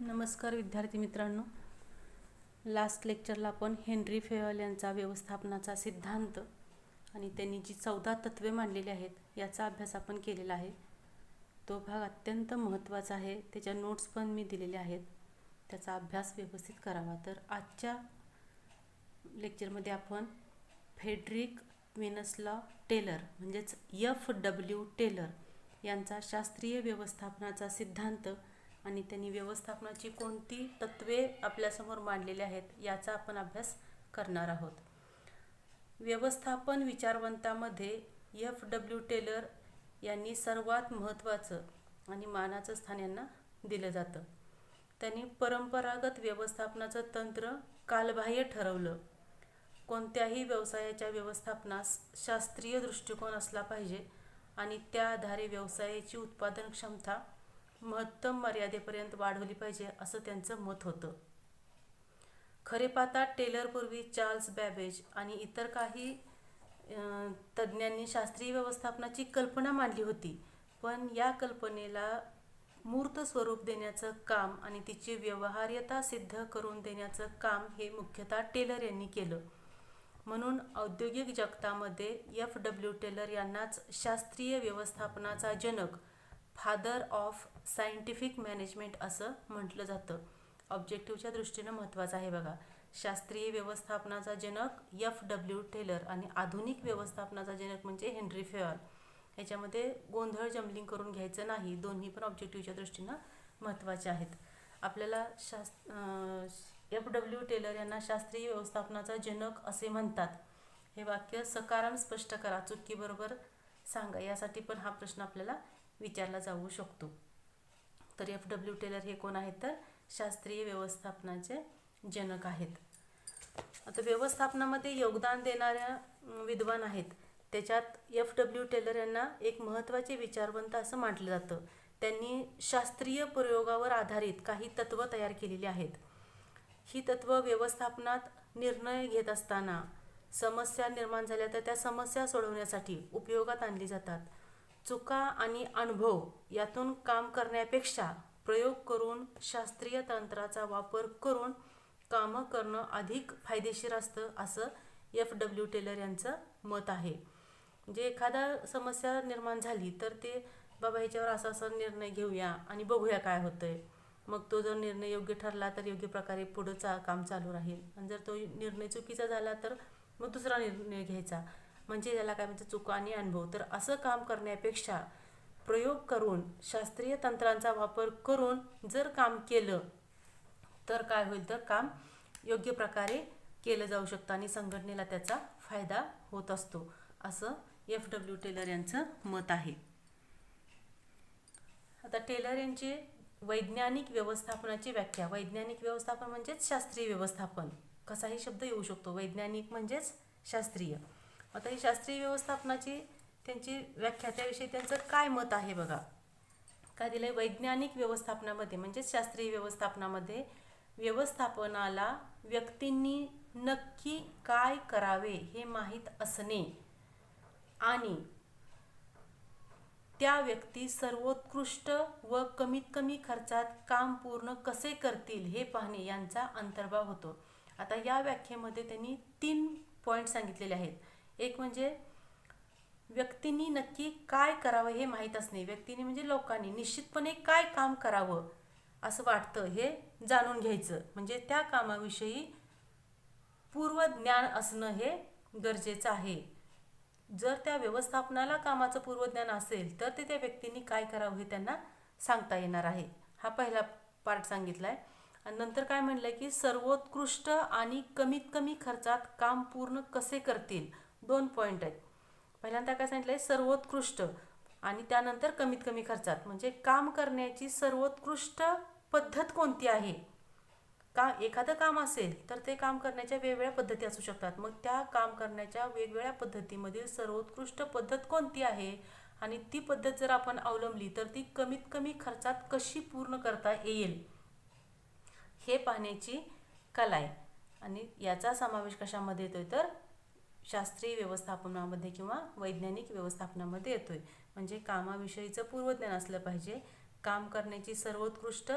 नमस्कार विद्यार्थी मित्रांनो, लास्ट लेक्चरला आपण हेनरी फेयल यांचा व्यवस्थापनाचा सिद्धांत आणि त्यांनी जी 14 तत्वे मांडलेली आहेत याचा अभ्यास आपण केलेला आहे. तो भाग अत्यंत महत्त्वाचा आहे. त्याच्या नोट्स पण मी दिलेल्या आहेत. त्याचा अभ्यास व्यवस्थित करावा. तर आजच्या लेक्चरमध्ये आपण फ्रेडरिक विन्सलॉ टेलर म्हणजेच FW टेलर यांचा शास्त्रीय व्यवस्थापनाचा सिद्धांत आणि त्यांनी व्यवस्थापनाची कोणती तत्वे आपल्यासमोर मांडलेली आहेत याचा आपण अभ्यास करणार आहोत. व्यवस्थापन विचारवंतामध्ये FW टेलर यांनी सर्वात महत्त्वाचं आणि मानाचं स्थान यांना दिलं जातं. त्यांनी परंपरागत व्यवस्थापनाचं तंत्र कालबाह्य ठरवलं. कोणत्याही व्यवसायाच्या व्यवस्थापनास शास्त्रीय दृष्टिकोन असला पाहिजे आणि त्या आधारे व्यवसायाची उत्पादन क्षमता महत्तम मर्यादेपर्यंत वाढवली पाहिजे असं त्यांचं मत होतं. खरे पाहता टेलरपूर्वी चार्ल्स बॅबेज आणि इतर काही तज्ज्ञांनी शास्त्रीय व्यवस्थापनाची कल्पना मांडली होती, पण या कल्पनेला मूर्त स्वरूप देण्याचं काम आणि तिची व्यवहार्यता सिद्ध करून देण्याचं काम हे मुख्यतः टेलर यांनी केलं. म्हणून औद्योगिक जगतामध्ये FW टेलर यांनाच शास्त्रीय व्यवस्थापनाचा जनक, फादर ऑफ सायंटिफिक मॅनेजमेंट असं म्हटलं जातं. ऑब्जेक्टिव्हच्या दृष्टीनं महत्त्वाचं आहे बघा. शास्त्रीय व्यवस्थापनाचा जनक FW टेलर आणि आधुनिक व्यवस्थापनाचा जनक म्हणजे हेनरी फेयल. ह्याच्यामध्ये गोंधळ जमलिंग करून घ्यायचं नाही. दोन्ही पण ऑब्जेक्टिव्हच्या दृष्टीनं महत्त्वाचे आहेत. आपल्याला FW टेलर यांना शास्त्रीय व्यवस्थापनाचा जनक असे म्हणतात. हे वाक्य सकाराम स्पष्ट करा, चुकी बरोबर सांगा. यासाठी पण हा प्रश्न आपल्याला विचारला जाऊ शकतो. तर FW टेलर हे कोण आहेत तर शास्त्रीय व्यवस्थापनाचे जनक आहेत. आता व्यवस्थापनामध्ये योगदान देणाऱ्या विद्वान आहेत. त्याच्यात FW टेलर यांना एक महत्त्वाचे विचारवंत असं म्हटलं जातं. त्यांनी शास्त्रीय प्रयोगावर आधारित काही तत्त्व तयार केलेली आहेत. ही तत्त्व व्यवस्थापनात निर्णय घेत असताना समस्या निर्माण झाल्या तर त्या समस्या सोडवण्यासाठी उपयोगात आणली जातात. चुका आणि अनुभव यातून काम करण्यापेक्षा प्रयोग करून शास्त्रीय तंत्राचा वापर करून कामं करणं अधिक फायदेशीर असतं असं FW टेलर यांचं मत आहे. म्हणजे एखादा समस्या निर्माण झाली तर ते बाबा ह्याच्यावर असा निर्णय घेऊया आणि बघूया काय होतंय. मग तो जर निर्णय योग्य ठरला तर योग्य प्रकारे पुढं काम चालू राहील आणि जर तो निर्णय चुकीचा झाला तर मग दुसरा निर्णय घ्यायचा. म्हणजे याला काय म्हणते चुका आणि अनुभव. तर असं काम करण्यापेक्षा प्रयोग करून शास्त्रीय तंत्रांचा वापर करून जर काम केलं तर काय होईल तर काम योग्य प्रकारे केलं जाऊ शकतं आणि संघटनेला त्याचा फायदा होत असतो असं FW टेलर यांचं मत आहे. आता टेलर यांची वैज्ञानिक व्यवस्थापनाची व्याख्या. वैज्ञानिक व्यवस्थापन म्हणजेच शास्त्रीय व्यवस्थापन. कसाही शब्द येऊ शकतो. वैज्ञानिक म्हणजेच शास्त्रीय. आता ही शास्त्रीय व्यवस्थापनाची त्यांची व्याख्या, त्याविषयी त्यांचं काय मत आहे बघा. काय दिलंय? वैज्ञानिक व्यवस्थापनामध्ये म्हणजेच शास्त्रीय व्यवस्थापनामध्ये व्यवस्थापनाला व्यक्तींनी नक्की काय करावे हे माहीत असणे आणि त्या व्यक्ती सर्वोत्कृष्ट व कमीत कमी खर्चात काम पूर्ण कसे करतील हे पाहणे यांचा अंतर्भाव होतो. आता या व्याख्येमध्ये त्यांनी 3 पॉईंट सांगितलेले आहेत. एक म्हणजे व्यक्तींनी नक्की काय करावं हे माहीत असणे. व्यक्तींनी म्हणजे लोकांनी निश्चितपणे काय काम करावं असं वाटतं हे जाणून घ्यायचं. म्हणजे त्या कामाविषयी पूर्वज्ञान असणं हे गरजेचं आहे. जर त्या व्यवस्थापनाला कामाचं पूर्वज्ञान असेल तर ते त्या व्यक्तींनी काय करावं हे त्यांना सांगता येणार आहे. हा पहिला पार्ट सांगितला आहे. आणि नंतर काय म्हणलं की सर्वोत्कृष्ट आणि कमीत कमी खर्चात काम पूर्ण कसे करतील. 2 पॉईंट आहेत. पहिल्यांदा काय सांगितलं आहे सर्वोत्कृष्ट आणि त्यानंतर कमीत कमी खर्चात. म्हणजे काम करण्याची सर्वोत्कृष्ट पद्धत कोणती आहे. एखादं काम असेल तर ते काम करण्याच्या वेगवेगळ्या पद्धती असू शकतात. मग त्या काम करण्याच्या वेगवेगळ्या पद्धतीमधील सर्वोत्कृष्ट पद्धत कोणती आहे आणि ती पद्धत जर आपण अवलंबली तर ती कमीत कमी खर्चात कशी पूर्ण करता येईल हे पाहण्याची कला आहे. आणि याचा समावेश कशामध्ये येतोय तर शास्त्रीय व्यवस्थापनामध्ये किंवा वैज्ञानिक व्यवस्थापनामध्ये येतोय. म्हणजे कामाविषयीचं पूर्वज्ञान असलं पाहिजे. काम करण्याची सर्वोत्कृष्ट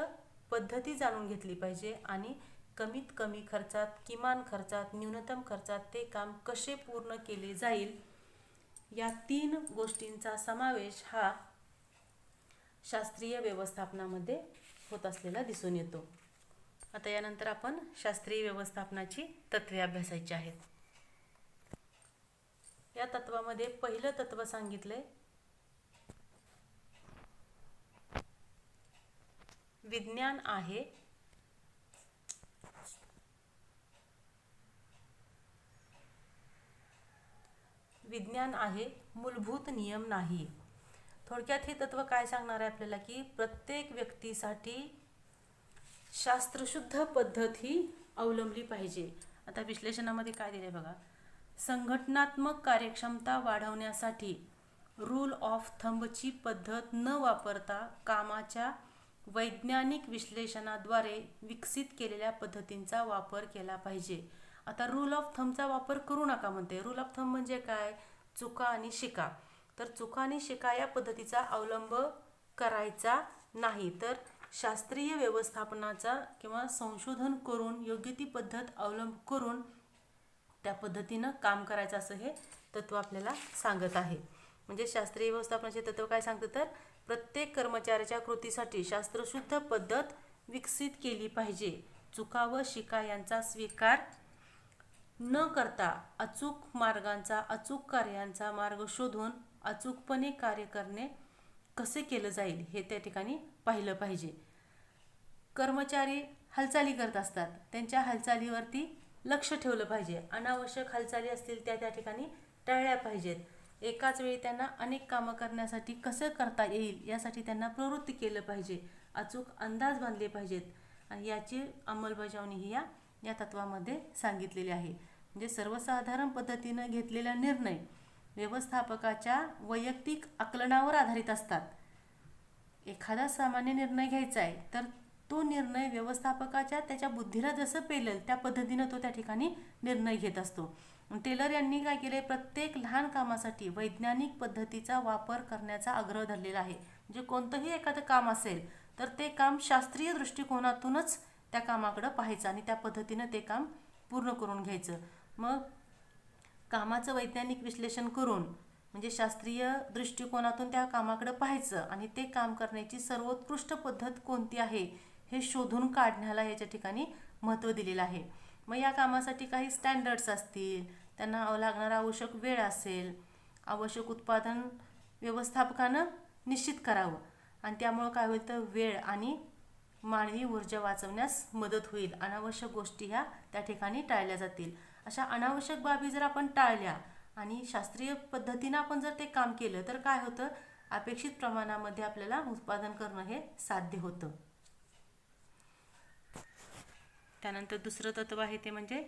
पद्धती जाणून घेतली पाहिजे आणि कमीत कमी खर्चात, किमान खर्चात, न्यूनतम खर्चात ते काम कसे पूर्ण केले जाईल, या 3 गोष्टींचा समावेश हा शास्त्रीय व्यवस्थापनामध्ये होत असलेला दिसून येतो. आता यानंतर आपण शास्त्रीय व्यवस्थापनाची तत्त्वे अभ्यासायची आहेत. या तत्वामध्ये पहिलं तत्व सांगितलंय विज्ञान आहे मूलभूत नियम नाही. थोडक्यात हे तत्व काय सांगणार आहे आपल्याला की प्रत्येक व्यक्तीसाठी शास्त्रशुद्ध पद्धत ही अवलंबली पाहिजे. आता विश्लेषणामध्ये काय दिले बघा, संघटनात्मक कार्यक्षमता वाढवण्यासाठी रूल ऑफ थंबची पद्धत न वापरता कामाच्या वैज्ञानिक विश्लेषणाद्वारे विकसित केलेल्या पद्धतींचा वापर केला पाहिजे. आता रूल ऑफ थंबचा वापर करू नका म्हणते. रूल ऑफ थंब म्हणजे काय, चुका आणि शिका. तर चुका आणि शिका या पद्धतीचा अवलंब करायचा नाही, तर शास्त्रीय व्यवस्थापनाचा किंवा संशोधन करून योग्य ती पद्धत अवलंब करून त्या पद्धतीनं काम करायचं असं हे तत्व आपल्याला सांगत आहे. म्हणजे शास्त्रीय व्यवस्थापनाचे तत्व काय सांगतं, तर प्रत्येक कर्मचाऱ्याच्या कृतीसाठी शास्त्रशुद्ध पद्धत विकसित केली पाहिजे. चुका व शिका यांचा स्वीकार न करता अचूक मार्गांचा, अचूक कार्यांचा मार्ग शोधून अचूकपणे कार्य करणे कसे केलं जाईल हे त्या ठिकाणी पाहिलं पाहिजे. कर्मचारी हालचाली करत असतात, त्यांच्या हालचालीवरती लक्ष ठेवलं पाहिजे. अनावश्यक हालचाली असतील त्या ठिकाणी टाळल्या पाहिजेत. एकाच वेळी त्यांना अनेक कामं करण्यासाठी कसं करता येईल यासाठी त्यांना प्रवृत्त केलं पाहिजे. अचूक अंदाज बांधले पाहिजेत आणि याची अंमलबजावणी ही या तत्वामध्ये सांगितलेली आहे. म्हणजे सर्वसाधारण पद्धतीनं घेतलेला निर्णय व्यवस्थापकाच्या वैयक्तिक आकलनावर आधारित असतात. एखादा सामान्य निर्णय घ्यायचा आहे तर तो निर्णय व्यवस्थापकाच्या त्याच्या बुद्धीला जसं पेलेल त्या पद्धतीनं तो त्या ठिकाणी निर्णय घेत असतो. टेलर यांनी काय केले, प्रत्येक लहान कामासाठी वैज्ञानिक पद्धतीचा वापर करण्याचा आग्रह धरलेला आहे. म्हणजे कोणतंही एखादं काम असेल तर ते काम शास्त्रीय दृष्टिकोनातूनच त्या कामाकडं पाहायचं आणि त्या पद्धतीनं ते काम पूर्ण करून घ्यायचं. मग कामाचं वैज्ञानिक विश्लेषण करून म्हणजे शास्त्रीय दृष्टिकोनातून त्या कामाकडे पाहायचं आणि ते काम करण्याची सर्वोत्कृष्ट पद्धत कोणती आहे हे शोधून काढण्याला याच्या ठिकाणी महत्त्व दिलेलं आहे. मग या कामासाठी काही स्टँडर्ड्स असतील, त्यांना लागणारा आवश्यक वेळ असेल, आवश्यक उत्पादन व्यवस्थापकानं निश्चित करावं आणि त्यामुळं काय होईल तर वेळ आणि मानवी ऊर्जा वाचवण्यास मदत होईल. अनावश्यक गोष्टी ह्या त्या ठिकाणी टाळल्या जातील. अशा अनावश्यक बाबी जर आपण टाळल्या आणि शास्त्रीय पद्धतीनं आपण जर ते काम केलं तर काय होतं, अपेक्षित प्रमाणामध्ये आपल्याला उत्पादन करणं हे साध्य होतं. त्यानंतर दुसरं तत्व आहे ते म्हणजे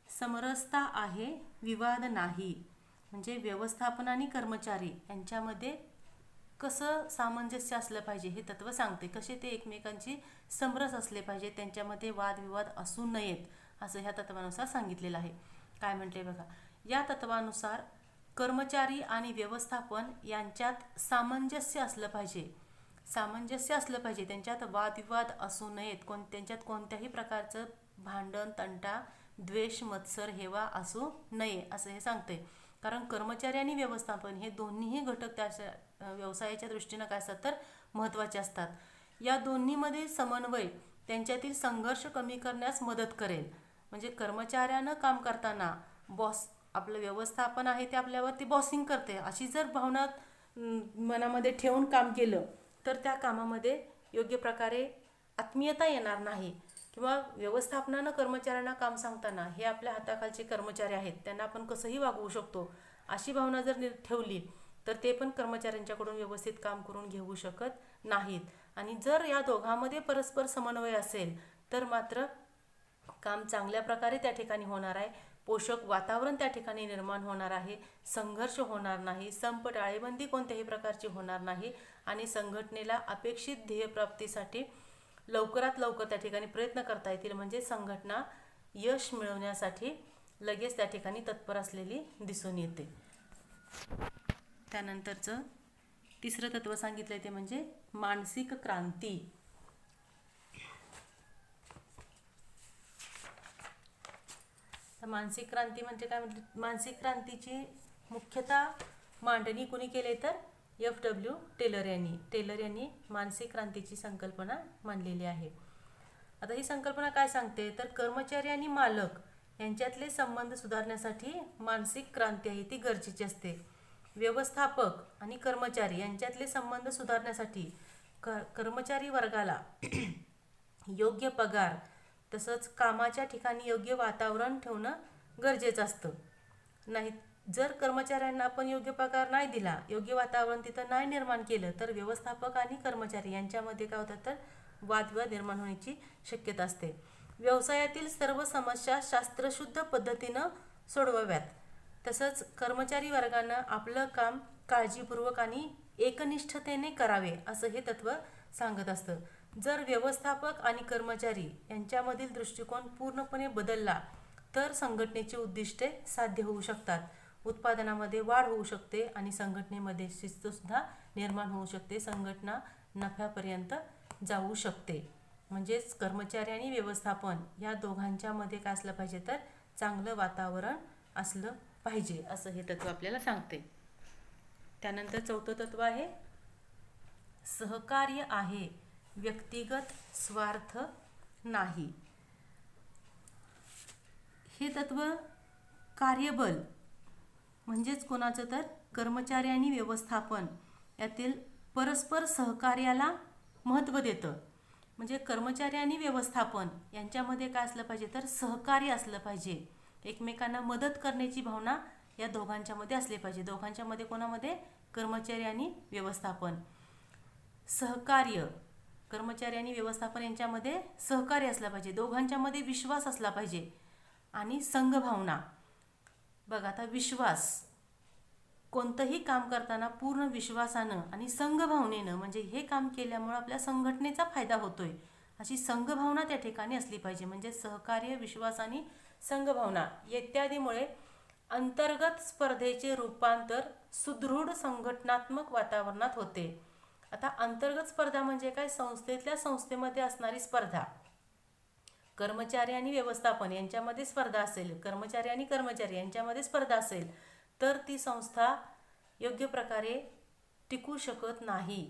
समरसता आहे, विवाद नाही. म्हणजे व्यवस्थापन आणि कर्मचारी यांच्यामध्ये कसं सामंजस्य असलं पाहिजे हे तत्व सांगते. कसे ते एकमेकांची समरस असले पाहिजे, त्यांच्यामध्ये वादविवाद असू नयेत असं ह्या तत्वानुसार सांगितलेलं आहे. काय म्हटले बघा, या तत्वानुसार कर्मचारी आणि व्यवस्थापन यांच्यात सामंजस्य असलं पाहिजे. सामंजस्य असलं पाहिजे, त्यांच्यात वादविवाद असू नयेत, त्यांच्यात कोणत्याही प्रकारचं भांडण, तंटा, द्वेष, मत्सर, हेवा असू नये असं हे सांगते. कारण कर्मचारी आणि व्यवस्थापन हे दोन्हीही घटक त्या व्यवसायाच्या दृष्टीनं काय असतात तर महत्त्वाचे असतात. या दोन्हीमध्ये समन्वय त्यांच्यातील संघर्ष कमी करण्यास मदत करेल. म्हणजे कर्मचाऱ्यानं काम करताना बॉस आपलं व्यवस्थापन आहे ते आपल्यावरती बॉसिंग करते अशी जर भावना मनामध्ये ठेवून काम केलं तर त्या कामामध्ये योग्य प्रकारे आत्मीयता येणार नाही. किंवा व्यवस्थापनानं कर्मचाऱ्यांना काम सांगताना हे आपल्या हाताखालचे कर्मचारी आहेत, त्यांना आपण कसंही वागवू शकतो अशी भावना जर ठेवली तर ते पण कर्मचाऱ्यांच्याकडून व्यवस्थित काम करून घेऊ शकत नाहीत. आणि जर या दोघांमध्ये परस्पर समन्वय असेल तर मात्र काम चांगल्या प्रकारे त्या ठिकाणी होणार आहे. पोषक वातावरण त्या ठिकाणी निर्माण होणार आहे. संघर्ष होणार नाही, संप, टाळेबंदी कोणत्याही प्रकारची होणार नाही आणि संघटनेला अपेक्षित ध्येयप्राप्तीसाठी लवकरात लवकर त्या ठिकाणी प्रयत्न करता येतील. म्हणजे संघटना यश मिळवण्यासाठी लगेच त्या ठिकाणी तत्पर असलेली दिसून येते. त्यानंतरचं तिसरं तत्व सांगितलं ते म्हणजे मानसिक क्रांती. आता मानसिक क्रांती म्हणजे काय म्हटलं, मानसिक क्रांतीची मुख्यतः मांडणी कुणी केले तर F.W. टेलर यांनी मानसिक क्रांतीची संकल्पना मांडलेली आहे. आता ही संकल्पना काय सांगते तर कर्मचारी आणि मालक यांच्यातले संबंध सुधारण्यासाठी मानसिक क्रांती आहे ती गरजेची असते. व्यवस्थापक आणि कर्मचारी यांच्यातले संबंध सुधारण्यासाठी कर्मचारी वर्गाला योग्य पगार तसंच कामाच्या ठिकाणी योग्य वातावरण ठेवणं गरजेचं असतं. नाही जर कर्मचाऱ्यांना आपण योग्य पगार नाही दिला, योग्य वातावरण तिथं नाही निर्माण केलं तर व्यवस्थापक आणि कर्मचारी यांच्यामध्ये काय होतं तर वादविवाद निर्माण होण्याची शक्यता असते. व्यवसायातील सर्व समस्या शास्त्रशुद्ध पद्धतीनं सोडवाव्यात. तसंच कर्मचारी वर्गानं आपलं काम काळजीपूर्वक आणि एकनिष्ठतेने करावे असं हे तत्त्व सांगत असतं. जर व्यवस्थापक आणि कर्मचारी यांच्यामधील दृष्टिकोन पूर्णपणे बदलला तर संघटनेची उद्दिष्टे साध्य होऊ शकतात. उत्पादनामध्ये वाढ होऊ शकते आणि संघटनेमध्ये शिस्तसुद्धा निर्माण होऊ शकते. संघटना नफ्यापर्यंत जाऊ शकते. म्हणजेच कर्मचारी आणि व्यवस्थापन या दोघांच्यामध्ये काय असलं पाहिजे तर चांगलं वातावरण असलं पाहिजे असं हे तत्त्व आपल्याला सांगते. त्यानंतर चौथं तत्त्व आहे सहकार्य आहे, व्यक्तिगत स्वार्थ नाही. हे तत्त्व कार्यबल म्हणजेच कोणाचं तर कर्मचारी आणि व्यवस्थापन यातील परस्पर सहकार्याला महत्त्व देतं. म्हणजे कर्मचारी आणि व्यवस्थापन यांच्यामध्ये काय असलं पाहिजे तर सहकार्य असलं पाहिजे. एकमेकांना मदत करण्याची भावना या दोघांच्यामध्ये असली पाहिजे. दोघांच्यामध्ये कोणामध्ये कर्मचारी आणि व्यवस्थापन. सहकार्य कर्मचारी आणि व्यवस्थापन यांच्यामध्ये सहकार्य असलं पाहिजे. दोघांच्यामध्ये विश्वास असला पाहिजे आणि संघभावना. बघा आता विश्वास कोणतंही काम करताना पूर्ण विश्वासानं आणि संघभावनेनं म्हणजे हे काम केल्यामुळं आपल्या संघटनेचा फायदा होतोय अशी संघभावना त्या ठिकाणी असली पाहिजे. म्हणजे सहकार्य, विश्वास आणि संघभावना इत्यादीमुळे अंतर्गत स्पर्धेचे रूपांतर सुदृढ संघटनात्मक वातावरणात होते. आता अंतर्गत स्पर्धा म्हणजे काय, संस्थेतल्या संस्थेमध्ये असणारी स्पर्धा. कर्मचारी आणि व्यवस्थापन यांच्यामध्ये स्पर्धा असेल, कर्मचारी आणि कर्मचारी यांच्यामध्ये स्पर्धा असेल तर ती संस्था योग्य प्रकारे टिकू शकत नाही.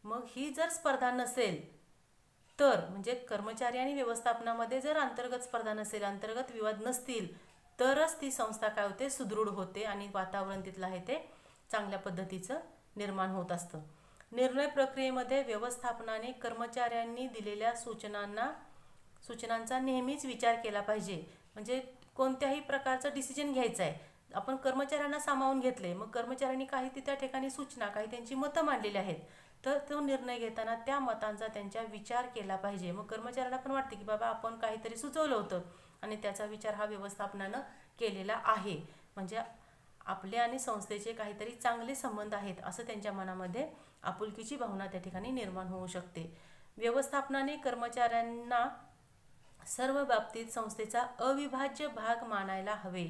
मग ही जर स्पर्धा नसेल तर म्हणजे कर्मचारी आणि व्यवस्थापनामध्ये जर अंतर्गत स्पर्धा नसेल, अंतर्गत विवाद नसतील तरच ती संस्था काय होते सुदृढ होते आणि वातावरण तिथलं आहे ते चांगल्या पद्धतीचं निर्माण होत असतं. निर्णय प्रक्रियेमध्ये व्यवस्थापनाने कर्मचाऱ्यांनी दिलेल्या सूचनांचा नेहमीच विचार केला पाहिजे. म्हणजे कोणत्याही प्रकारचं डिसिजन घ्यायचं आहे, आपण कर्मचाऱ्यांना सामावून घेतले, मग कर्मचाऱ्यांनी काही त्या ठिकाणी सूचना, काही त्यांची मतं मांडलेली आहेत, तर तो निर्णय घेताना त्या मतांचा त्यांच्या विचार केला पाहिजे. मग कर्मचाऱ्यांना पण वाटते की बाबा आपण काहीतरी सुचवलं होतं आणि त्याचा विचार हा व्यवस्थापनानं केलेला आहे. म्हणजे आपले आणि संस्थेचे काहीतरी चांगले संबंध आहेत असं त्यांच्या मनामध्ये आपुलकीची भावना त्या ठिकाणी निर्माण होऊ शकते. व्यवस्थापनाने कर्मचाऱ्यांना सर्व बाबतीत संस्थेचा अविभाज्य भाग मानायला हवे.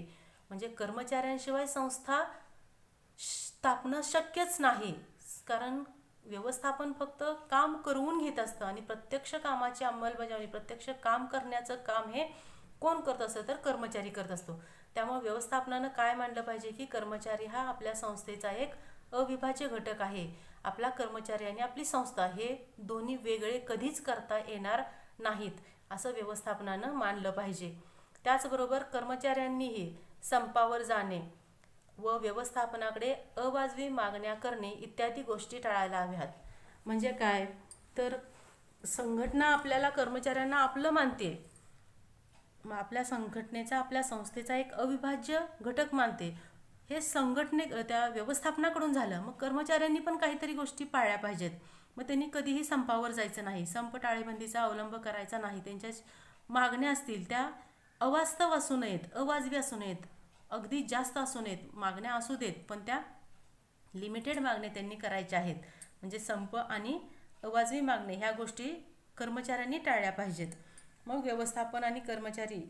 म्हणजे कर्मचाऱ्यांशिवाय संस्था स्थापना शक्यच नाही. कारण व्यवस्थापन फक्त काम करवून घेत असतं आणि प्रत्यक्ष कामाची अंमलबजावणी, प्रत्यक्ष काम करण्याचं काम हे कोण करत असतं तर कर्मचारी करत असतो. त्यामुळे व्यवस्थापनानं काय मांडलं पाहिजे की कर्मचारी हा आपल्या संस्थेचा एक अविभाज्य घटक आहे. आपला कर्मचारी आणि आपली संस्था हे दोन्ही वेगळे कधीच करता येणार नाहीत असं व्यवस्थापनानं मानलं पाहिजे. त्याचबरोबर कर्मचाऱ्यांनीही संपावर जाणे व व्यवस्थापनाकडे अवाजवी मागण्या करणे इत्यादी गोष्टी टाळायला हव्यात. म्हणजे काय तर संघटना आपल्याला कर्मचाऱ्यांना आपलं मानते, मग आपल्या संघटनेचा आपल्या संस्थेचा एक अविभाज्य घटक मानते. हे त्या व्यवस्थापनाकडून झालं. मग कर्मचाऱ्यांनी पण काहीतरी गोष्टी पाळल्या पाहिजेत. मग त्यांनी कधीही संपावर जायचं नाही, संप टाळेबंदीचा अवलंब करायचा नाही. त्यांच्या मागण्या असतील त्या अवास्तव असू नयेत, अवाजवी असू नयेत, अगदी जास्त असू नयेत, मागण्या असू देत पण त्या लिमिटेड मागण्या त्यांनी करायच्या आहेत. म्हणजे संप आणि अवाजवी मागणे ह्या गोष्टी कर्मचाऱ्यांनी टाळल्या पाहिजेत. मग व्यवस्थापन आणि कर्मचारी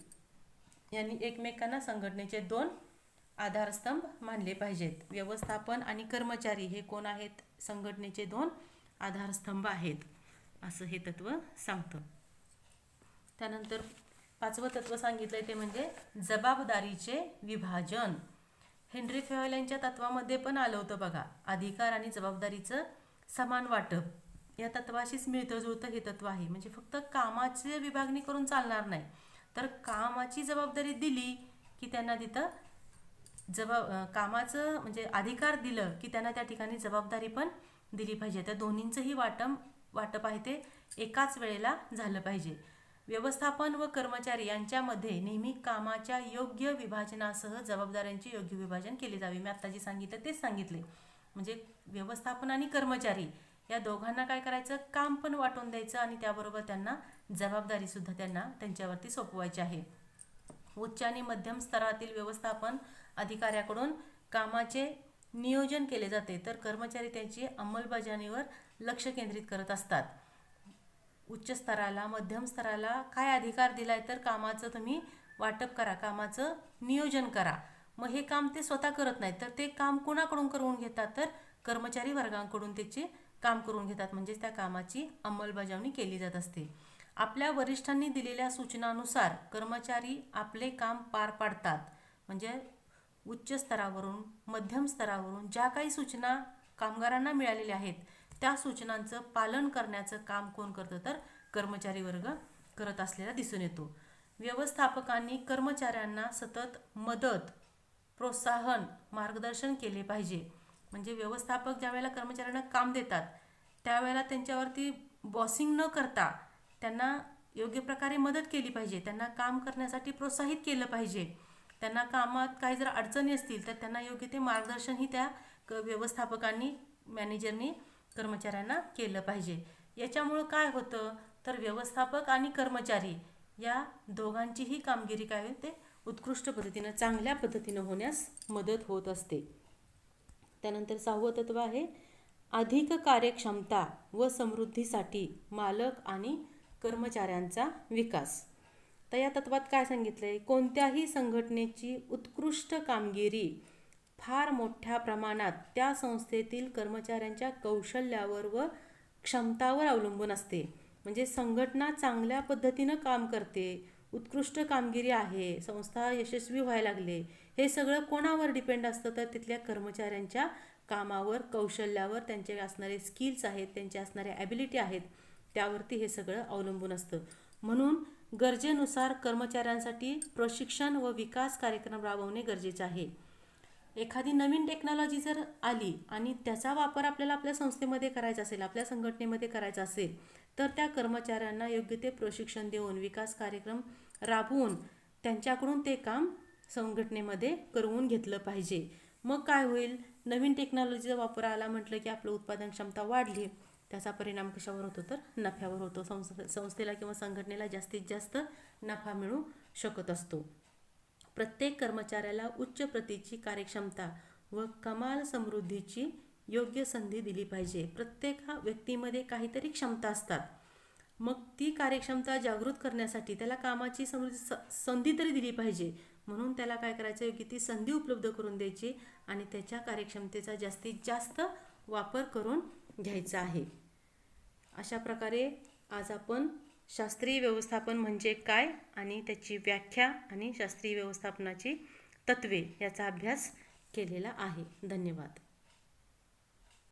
यांनी एकमेकांना संघटनेचे दोन आधारस्तंभ मानले पाहिजेत. व्यवस्थापन आणि कर्मचारी हे कोण आहेत, संघटनेचे दोन आधारस्तंभ आहेत असं हे तत्व सांगतं. त्यानंतर 5वं तत्व सांगितलंय ते म्हणजे जबाबदारीचे विभाजन. हेनरी फेयल यांच्या तत्वामध्ये पण आलं होतं बघा, अधिकार आणि जबाबदारीचं समान वाटप. या तत्वाशीच मिळतं जुळतं हे तत्व आहे. म्हणजे फक्त कामाची विभागणी करून चालणार नाही, तर कामाची जबाबदारी दिली की त्यांना तिथं कामाचं म्हणजे अधिकार दिलं की त्यांना त्या ठिकाणी जबाबदारी पण दिली पाहिजे. त्या दोन्हींचंही वाटप आहे ते एकाच वेळेला झालं पाहिजे. व्यवस्थापन व कर्मचारी यांच्यामध्ये नेहमी कामाच्या योग्य विभाजनासह जबाबदाऱ्यांचे योग्य विभाजन केले जावे. मी आत्ता जे सांगितलं तेच सांगितले. म्हणजे व्यवस्थापन आणि कर्मचारी या दोघांना काय करायचं, काम पण वाटून द्यायचं आणि त्याबरोबर त्यांना जबाबदारी सुद्धा त्यांच्यावरती सोपवायची आहे. उच्च आणि मध्यम स्तरातील व्यवस्थापन अधिकाऱ्याकडून कामाचे नियोजन केले जाते, तर कर्मचारी त्यांची अंमलबजावणीवर लक्ष केंद्रित करत असतात. उच्च स्तराला मध्यम स्तराला काय अधिकार दिलाय, तर कामाचं तुम्ही वाटप करा, कामाचं नियोजन करा. मग हे काम ते स्वतः करत नाहीत, तर ते काम कोणाकडून करून घेतात, तर कर्मचारी वर्गाकडून त्याचे काम करून घेतात. म्हणजेच त्या कामाची अंमलबजावणी केली जात असते. आपल्या वरिष्ठांनी दिलेल्या सूचनानुसार कर्मचारी आपले काम पार पाडतात. म्हणजे उच्च स्तरावरून मध्यम स्तरावरून ज्या काही सूचना कामगारांना मिळालेल्या आहेत त्या सूचनांचं पालन करण्याचं काम कोण करतं, तर कर्मचारी वर्ग करत असलेला दिसून येतो. व्यवस्थापकांनी कर्मचाऱ्यांना सतत मदत, प्रोत्साहन, मार्गदर्शन केले पाहिजे. म्हणजे व्यवस्थापक ज्या वेळेला कर्मचाऱ्यांना काम देतात त्यावेळेला त्यांच्यावरती बॉसिंग न करता त्यांना योग्य प्रकारे मदत केली पाहिजे. त्यांना काम करण्यासाठी प्रोत्साहित केलं पाहिजे. त्यांना कामात काही जर अडचणी असतील तर त्यांना योग्य ते मार्गदर्शनही त्या व्यवस्थापकांनी, मॅनेजरनी कर्मचाऱ्यांना केलं पाहिजे. याच्यामुळं काय होतं, तर व्यवस्थापक आणि कर्मचारी या दोघांचीही कामगिरी काय होते, ते उत्कृष्ट पद्धतीनं, चांगल्या पद्धतीनं होण्यास मदत होत असते. त्यानंतर 6वं तत्व आहे अधिक कार्यक्षमता व समृद्धीसाठी मालक आणि कर्मचाऱ्यांचा विकास. तर या तत्वात काय सांगितलंय, कोणत्याही संघटनेची उत्कृष्ट कामगिरी फार मोठ्या प्रमाणात त्या संस्थेतील कर्मचाऱ्यांच्या कौशल्यावर व क्षमतावर अवलंबून असते. म्हणजे संघटना चांगल्या पद्धतीनं काम करते, उत्कृष्ट कामगिरी आहे, संस्था यशस्वी व्हायला लागले, हे सगळं कोणावर डिपेंड असतं, तर तिथल्या कर्मचाऱ्यांच्या कामावर, कौशल्यावर, त्यांचे असणारे स्किल्स आहेत, त्यांचे असणारे ॲबिलिटी आहेत, त्यावरती हे सगळं अवलंबून असतं. म्हणून गरजेनुसार कर्मचाऱ्यांसाठी प्रशिक्षण व विकास कार्यक्रम राबवणे गरजेचे आहे. एखादी नवीन टेक्नॉलॉजी जर आली आणि त्याचा वापर आपल्याला आपल्या संस्थेमध्ये करायचा असेल, आपल्या संघटनेमध्ये करायचा असेल, तर त्या कर्मचाऱ्यांना योग्य ते प्रशिक्षण देऊन, विकास कार्यक्रम राबवून त्यांच्याकडून ते काम संघटनेमध्ये करवून घेतलं पाहिजे. मग काय होईल, नवीन टेक्नॉलॉजीचा वापर आला म्हटलं की आपलं उत्पादन क्षमता वाढली, त्याचा परिणाम कशावर होतो, तर नफ्यावर होतो. संस्थेला किंवा संघटनेला जास्तीत जास्त नफा मिळू शकत असतो. प्रत्येक कर्मचाऱ्याला उच्च प्रतीची कार्यक्षमता व कमाल समृद्धीची योग्य संधी दिली पाहिजे. प्रत्येक व्यक्तीमध्ये काहीतरी क्षमता असतात, मग ती कार्यक्षमता जागृत करण्यासाठी त्याला कामाची संधी तरी दिली पाहिजे. म्हणून त्याला काय करायचं, योग्य ती संधी उपलब्ध करून द्यायची आणि त्याच्या कार्यक्षमतेचा जास्तीत जास्त वापर करून घ्यायचा आहे. अशा प्रकारे आज आपण शास्त्रीय व्यवस्थापन म्हणजे काय आणि त्याची व्याख्या आणि शास्त्रीय व्यवस्थापनाची तत्वे याचा अभ्यास केलेला आहे. धन्यवाद.